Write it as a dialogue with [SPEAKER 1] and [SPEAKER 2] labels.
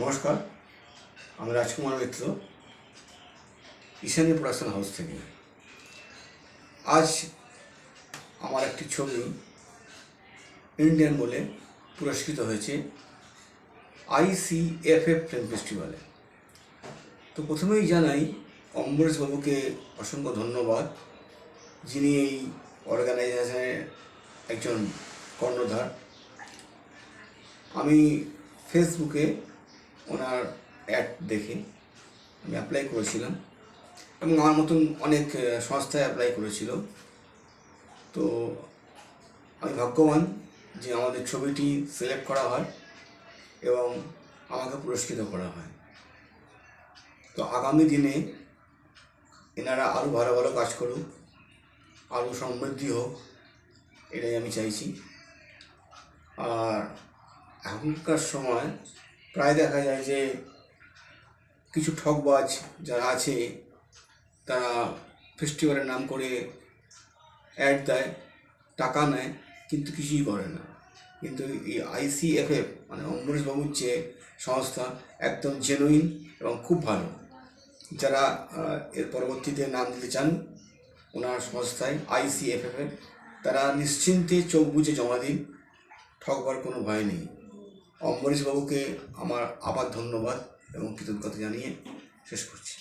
[SPEAKER 1] নমস্কার, আমি রাজকুমার মিত্র, Ishani production house থেকে। আজ আমার একটি ছবি ইন্ডিয়ান বলে পুরস্কৃত হয়েছে ICFF ফিল্ম ফেস্টিভ্যালে। তো প্রথমেই জানাই অম্বরীশ বাবুকে অসংখ্য ধন্যবাদ, যিনি এই অর্গানাইজেশনের একজন কর্ণধার। আমি ফেসবুকে ওনার অ্যাড দেখে আমি অ্যাপ্লাই করেছিলাম এবং আমার মতন অনেক সংস্থায় অ্যাপ্লাই করেছিল। তো আমি ভাগ্যবান যে আমাদের ছবিটি সিলেক্ট করা হয় এবং আমাকে পুরস্কৃত করা হয়। তো আগামী দিনে এনারা আরও ভালো ভালো কাজ করুক, আরও সমৃদ্ধি হোক, এটাই আমি চাইছি। আর এখনকার সময় প্রায় দেখা যায় যে কিছু ঠকবাজ যারা আছে তারা ফেস্টিভ্যালের নাম করে অ্যাড দেয়, টাকা নেয়, কিন্তু কিছুই করে না। কিন্তু এই ICFF মানে অম্বরীশ বাবুর যে সংস্থা একদম জেনুইন এবং খুব ভালো। যারা এর পরবর্তীতে নাম দিতে চান ওনার সংস্থায় ICFF, তারা নিশ্চিন্তে চোখ বুজে জমা দিন, ঠকবার কোনো ভয় নেই। অম্বরীশ বাবুকে আমার আবার ধন্যবাদ এবং কৃতজ্ঞতা জানিয়ে শেষ করছি।